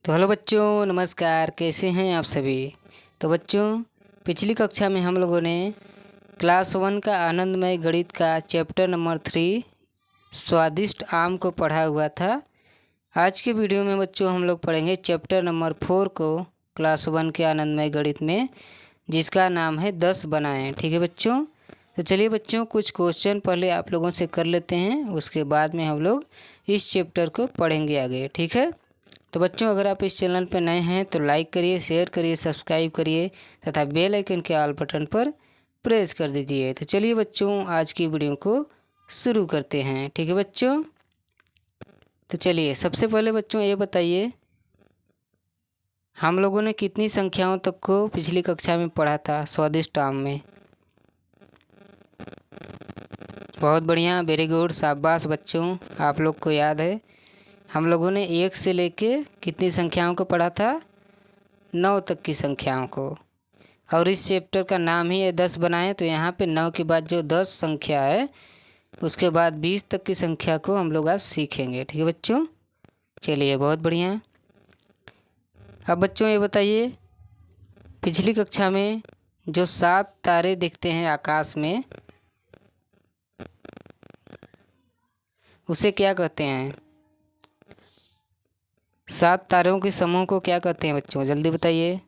तो हेलो बच्चों, नमस्कार। कैसे हैं आप सभी। तो बच्चों, पिछली कक्षा में हम लोगों ने क्लास 1 का आनंदमय गणित का चैप्टर नंबर 3 स्वादिष्ट आम को पढ़ा हुआ था। आज के वीडियो में बच्चों हम लोग पढ़ेंगे चैप्टर नंबर 4 को क्लास 1 के आनंदमय गणित में, जिसका नाम है 10 बनाएं। ठीक है बच्चों। तो चलिए बच्चों, कुछ क्वेश्चन पहले आप लोगों से कर लेते हैं, उसके बाद में हम लोग इस चैप्टर को पढ़ेंगे आगे। ठीक है। तो बच्चों, अगर आप इस चैनल पर नए हैं तो लाइक करिए, शेयर करिए, सब्सक्राइब करिए तथा बेल आइकन के ऑल बटन पर प्रेस कर दीजिए। तो चलिए बच्चों, आज की वीडियो को शुरू करते हैं। ठीक है बच्चों। तो चलिए, सबसे पहले बच्चों ये बताइए, हम लोगों ने कितनी संख्याओं तक को पिछली कक्षा में पढ़ा था स्वादिष्ट आम में। बहुत बढ़िया, वेरी गुड, शाबाश बच्चों, आप लोग को याद है। हम लोगों ने 1 से लेके कितनी संख्याओं को पढ़ा था, 9 तक की संख्याओं को। और इस चैप्टर का नाम ही है 10 बनाएं। तो यहाँ पे 9 के बाद जो 10 संख्या है, उसके बाद 20 तक की संख्या को हम लोग आज सीखेंगे। ठीक है बच्चों। चलिए, बहुत बढ़िया। अब बच्चों ये बताइए, पिछली कक्षा में जो 7 तारे दिखते हैं आकाश में, उसे क्या कहते हैं। 7 तारों के समूह को क्या कहते हैं बच्चों, जल्दी बताइए।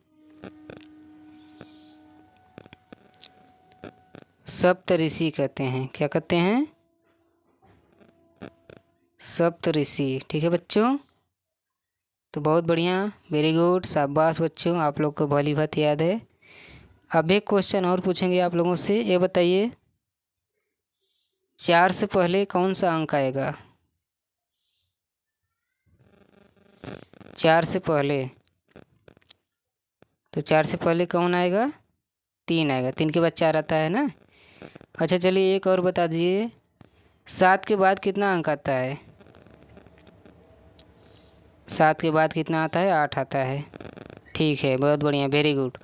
सप्तऋषि कहते हैं। क्या कहते हैं, सप्तऋषि। ठीक है बच्चों। तो बहुत बढ़िया, वेरी गुड, शाबाश बच्चों, आप लोग को भली भांति याद है। अब एक क्वेश्चन और पूछेंगे आप लोगों से। ये बताइए, 4 से पहले कौन सा अंक आएगा। 4 से पहले, तो 4 से पहले कौन आएगा, 3 आएगा। 3 के बाद 4 आता है ना। अच्छा चलिए, एक और बता दीजिए, 7 के बाद कितना अंक आता है। 7 के बाद कितना आता है, 8 आता है। ठीक है, बहुत बढ़िया, वेरी गुड।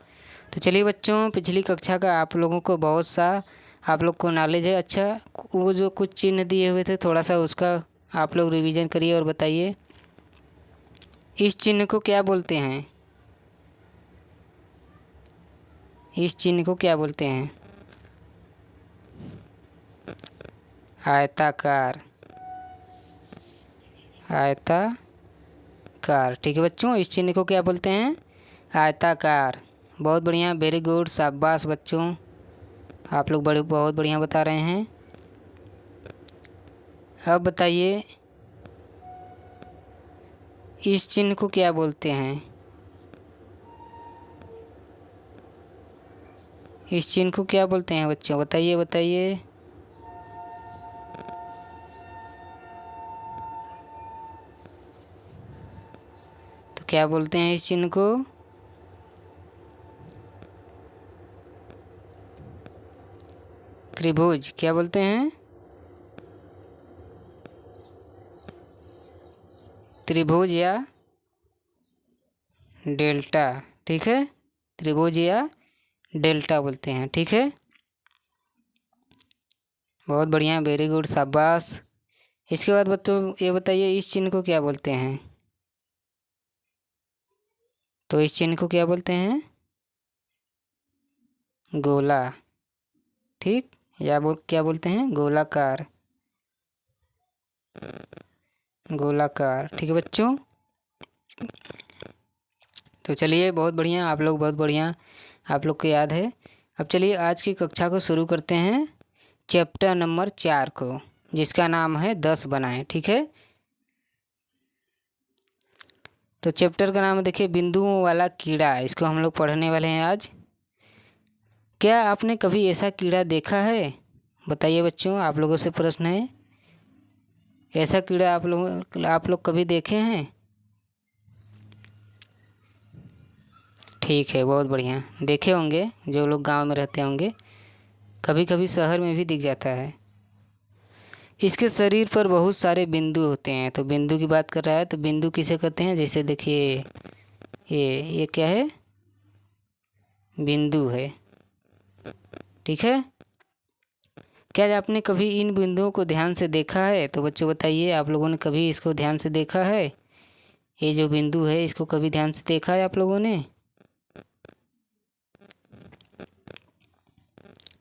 तो चलिए बच्चों, पिछली कक्षा का आप लोगों को बहुत सा आप लोग को नॉलेज है। अच्छा, वो जो कुछ चिन्ह दिए हुए थे, थोड़ा सा उसका आप लोग रिवीजन करिए और बताइए, इस चिन्ह को क्या बोलते हैं। इस चिन्ह को क्या बोलते हैं, आयताकार। आयताकार। ठीक है बच्चों, इस चिन्ह को क्या बोलते हैं, आयताकार। बहुत बढ़िया, वेरी गुड, शाबाश बच्चों, आप लोग बहुत बढ़िया बता रहे हैं। अब बताइए, इस चिन्ह को क्या बोलते हैं। इस चिन्ह को क्या बोलते हैं बच्चों, बताइए बताइए। तो क्या बोलते हैं इस चिन्ह को, त्रिभुज। क्या बोलते हैं, त्रिभुज या डेल्टा। ठीक है, त्रिभुज या डेल्टा बोलते हैं। ठीक है, बहुत बढ़िया, वेरी गुड, शाबाश। इसके बाद बच्चों ये बताइए, इस चिन्ह को क्या बोलते हैं। तो इस चिन्ह को क्या बोलते हैं, गोला। ठीक, या क्या बोलते हैं, गोलाकार। गोलाकार। ठीक है बच्चों। तो चलिए, बहुत बढ़िया, आप लोग बहुत बढ़िया, आप लोग को याद है। अब चलिए आज की कक्षा को शुरू करते हैं, चैप्टर नंबर 4 को, जिसका नाम है 10 बनाएं। ठीक है। तो चैप्टर का नाम देखिए, बिंदुओं वाला कीड़ा। इसको हम लोग पढ़ने वाले हैं आज। क्या आपने कभी ऐसा कीड़ा देखा है, बताइए बच्चों, आप लोगों से प्रश्न है। ऐसा कीड़ा आप लोग कभी देखे हैं। ठीक है, बहुत बढ़िया, देखे होंगे जो लोग गांव में रहते होंगे, कभी कभी शहर में भी दिख जाता है। इसके शरीर पर बहुत सारे बिंदु होते हैं। तो बिंदु की बात कर रहा है, तो बिंदु किसे कहते हैं, जैसे देखिए ये क्या है, बिंदु है। ठीक है। क्या आपने कभी इन बिंदुओं को ध्यान से देखा है, तो बच्चों बताइए, आप लोगों ने कभी इसको ध्यान से देखा है। ये जो बिंदु है इसको कभी ध्यान से देखा है आप लोगों ने?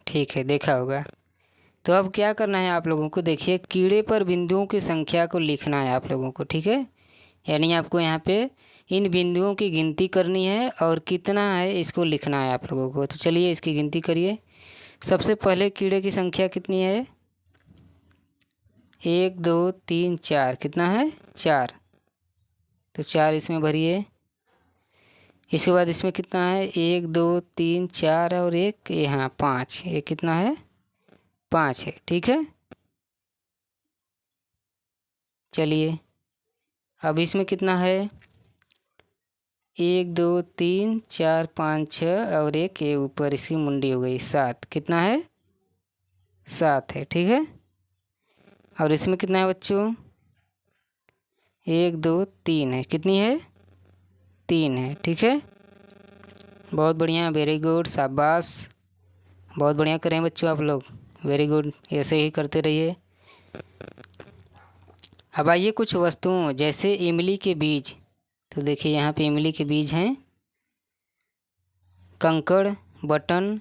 ठीक है, देखा होगा। तो अब क्या करना है आप लोगों को, देखिए कीड़े पर बिंदुओं की संख्या को लिखना है आप लोगों को, ठीक है। यानी आपको यहाँ पे इन बिंदुओं की गिनती करनी है और कितना है इसको लिखना है आप लोगों को। तो चलिए इसकी गिनती करिए। सबसे पहले कीड़े की संख्या कितनी है? 1 2 3 4। कितना है? 4। तो 4 इसमें भरिए। इसके बाद इसमें कितना है? 1 2 3 4 और एक यहाँ 5। ये कितना है? 5 है, ठीक है। चलिए अब इसमें कितना है? 1 2 3 4 5 6 और एक ये ऊपर इसकी मुंडी हो गई 7। कितना है? 7 है, ठीक है। और इसमें कितना है बच्चों? 1 2 3 है। कितनी है? 3 है, ठीक है। बहुत बढ़िया, वेरी गुड, शाबाश। बहुत बढ़िया करें बच्चों आप लोग, वेरी गुड, ऐसे ही करते रहिए। अब आइए कुछ वस्तुओं जैसे इमली के बीज। तो देखिए यहाँ पे इमली के बीज हैं, कंकड़, बटन,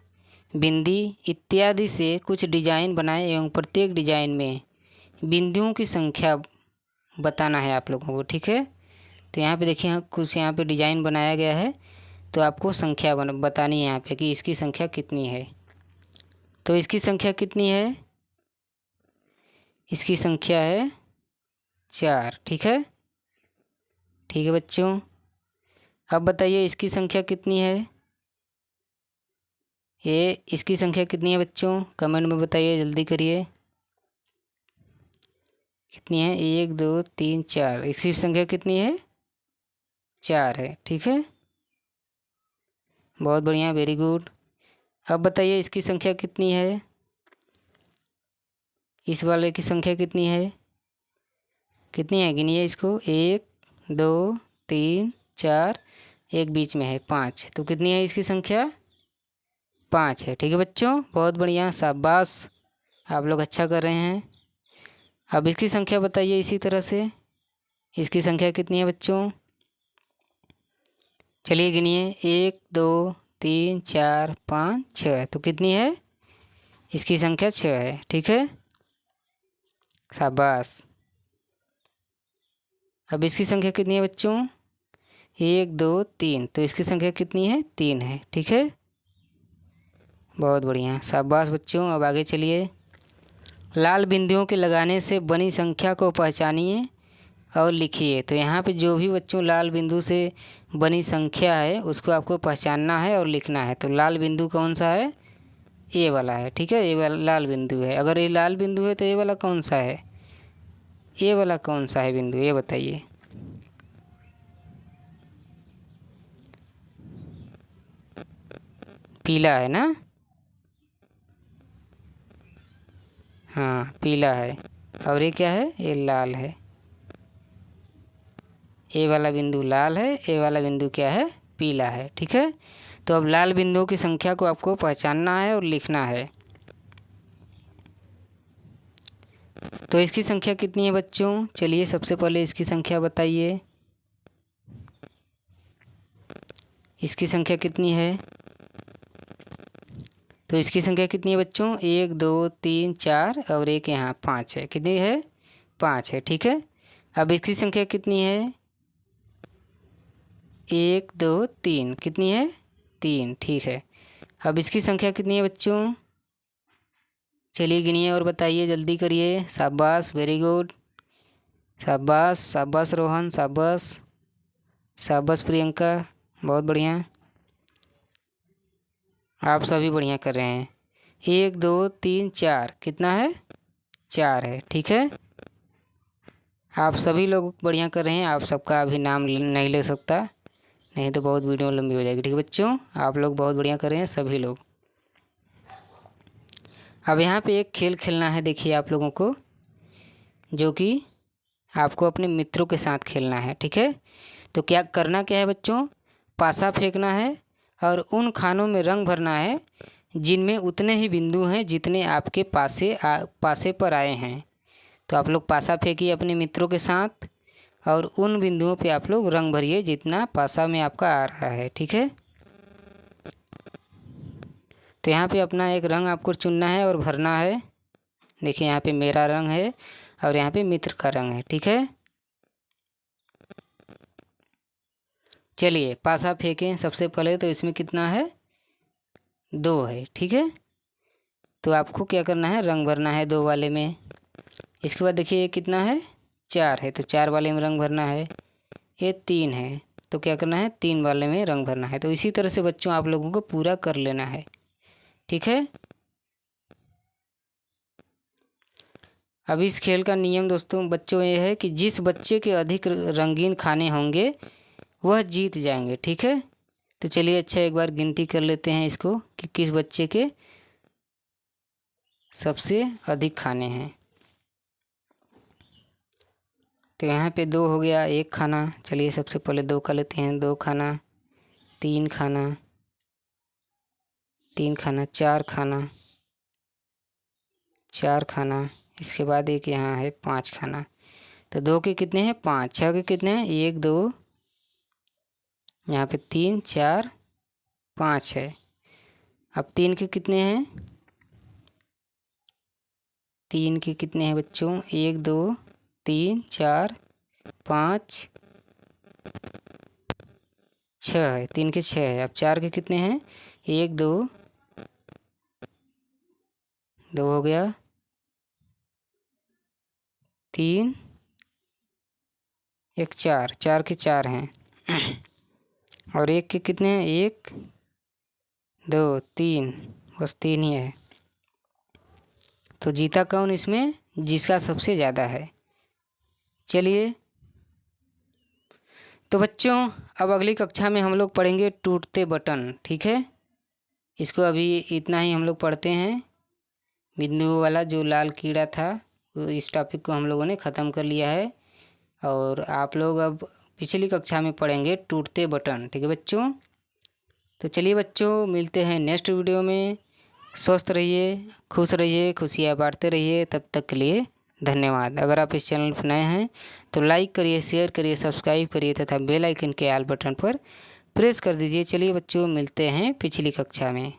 बिंदी इत्यादि से कुछ डिजाइन बनाए एवं प्रत्येक डिजाइन में बिंदुओं की संख्या बताना है आप लोगों को, ठीक है। तो यहाँ पे देखिए कुछ यहाँ पे डिजाइन बनाया गया है, तो आपको संख्या बतानी है यहाँ पे कि इसकी संख्या कितनी है। तो इसकी संख्या कितनी है? इसकी संख्या है 4, ठीक है। ठीक है बच्चों, अब बताइए इसकी संख्या कितनी है? ये इसकी संख्या कितनी है बच्चों? कमेंट में बताइए, जल्दी करिए। कितनी है? 1 2 3 4। इसकी संख्या कितनी है? 4 है, ठीक है। बहुत बढ़िया, वेरी गुड। अब बताइए इसकी संख्या कितनी है? इस वाले की संख्या कितनी है? कितनी है? गिनिए इसको। 1 2 3 4, एक बीच में है 5। तो कितनी है इसकी संख्या? 5 है, ठीक है बच्चों। बहुत बढ़िया, शाबाश, आप लोग अच्छा कर रहे हैं। अब इसकी संख्या बताइए इसी तरह से। इसकी संख्या कितनी है बच्चों? चलिए गिनिए। 1 2 3 4 5 6। तो कितनी है? इसकी संख्या 6 है, ठीक है, शाबाश। अब इसकी संख्या कितनी है बच्चों? 1 2 3। तो इसकी संख्या कितनी है? 3 है, ठीक है। बहुत बढ़िया, शाबाश बच्चों। अब आगे चलिए। लाल बिंदुओं के लगाने से बनी संख्या को पहचानिए और लिखिए। तो यहाँ पे जो भी बच्चों लाल बिंदु से बनी संख्या है उसको आपको पहचानना है और लिखना है। तो लाल बिंदु कौन सा है? ये वाला है, ठीक है, ये वाला लाल बिंदु है। अगर ये लाल बिंदु है तो ये वाला कौन सा है? ये वाला कौन सा है बिंदु, ये बताइए। पीला है ना? हाँ पीला है। और ये क्या है? ये लाल है। ए वाला बिंदु लाल है, ए वाला बिंदु क्या है? पीला है, ठीक है। तो अब लाल बिंदुओं की संख्या को आपको पहचानना है और लिखना है। तो इसकी संख्या कितनी है बच्चों? चलिए सबसे पहले इसकी संख्या बताइए। इसकी संख्या कितनी है? तो इसकी संख्या कितनी है बच्चों? 1 2 3 4 और एक यहाँ 5 है। कितनी है? 5 है, ठीक है। अब इसकी संख्या कितनी है? 1 2 3। कितनी है? 3, ठीक है। अब इसकी संख्या कितनी है बच्चों? चलिए गिनिए और बताइए, जल्दी करिए, शाबाश, वेरी गुड, शाबाश, शाबाश रोहन, शाबाश, शाबाश प्रियंका, बहुत बढ़िया, आप सभी बढ़िया कर रहे हैं। 1 2 3 4। कितना है? 4 है, ठीक है। आप सभी लोग बढ़िया कर रहे हैं। आप सबका अभी नाम नहीं ले सकता, नहीं तो बहुत वीडियो लंबी हो जाएगी, ठीक है बच्चों। आप लोग बहुत बढ़िया कर रहे हैं सभी लोग। अब यहाँ पे एक खेल खेलना है, देखिए आप लोगों को, जो कि आपको अपने मित्रों के साथ खेलना है, ठीक है। तो क्या करना क्या है बच्चों? पासा फेंकना है और उन खानों में रंग भरना है जिनमें उतने ही बिंदु हैं जितने आपके पासे पर आए हैं। तो आप लोग पासा फेंकिए अपने मित्रों के साथ और उन बिंदुओं पे आप लोग रंग भरिए जितना पासा में आपका आ रहा है, ठीक है। तो यहाँ पे अपना एक रंग आपको चुनना है और भरना है। देखिए यहाँ पे मेरा रंग है और यहाँ पे मित्र का रंग है, ठीक है। चलिए पासा फेंकें। सबसे पहले तो इसमें कितना है, 2 है, ठीक है। तो आपको क्या करना है, रंग भरना है 2 वाले में। इसके बाद देखिए ये कितना है, 4 है, तो 4 वाले में रंग भरना है। ये 3 है, तो क्या करना है, 3 वाले में रंग भरना है। तो इसी तरह से बच्चों आप लोगों को पूरा कर लेना है, ठीक है। अब इस खेल का नियम दोस्तों बच्चों ये है कि जिस बच्चे के अधिक रंगीन खाने होंगे वह जीत जाएंगे, ठीक है। तो चलिए अच्छा एक बार गिनती कर लेते हैं इसको कि किस बच्चे के सबसे अधिक खाने हैं। तो यहाँ पे 2 हो गया, 1 खाना। चलिए सबसे पहले 2 का लेते हैं, 2 खाना, 3 खाना, 3 खाना, 4 खाना, 4 खाना। इसके बाद एक यहाँ है 5 खाना। तो 2 के कितने हैं, 5, 6 के कितने हैं, 1 2, यहाँ पे 3 4 5 है। अब 3 के कितने हैं, 3 के कितने हैं बच्चों, 1 2 3 4 5 6 है, 3 के 6 है। अब 4 के कितने हैं, 1 2 2 हो गया, 3 1 4, 4 के 4 हैं। और 1 के कितने हैं, 1 2 3, बस 3 ही है। तो जीता कौन इसमें, जिसका सबसे ज़्यादा है। चलिए तो बच्चों अब अगली कक्षा में हम लोग पढ़ेंगे टूटते बटन, ठीक है। इसको अभी इतना ही हम लोग पढ़ते हैं। बिंदुओं वाला जो लाल कीड़ा था, इस टॉपिक को हम लोगों ने ख़त्म कर लिया है। और आप लोग अब पिछली कक्षा में पढ़ेंगे टूटते बटन, ठीक है बच्चों। तो चलिए बच्चों मिलते हैं नेक्स्ट वीडियो में। स्वस्थ रहिए, खुश रहिए, खुशियाँ बांटते रहिए। तब तक के लिए धन्यवाद। अगर आप इस चैनल पर नए हैं तो लाइक करिए, शेयर करिए, सब्सक्राइब करिए तथा बेल आइकन के आल बटन पर प्रेस कर दीजिए। चलिए बच्चों मिलते हैं पिछली कक्षा में।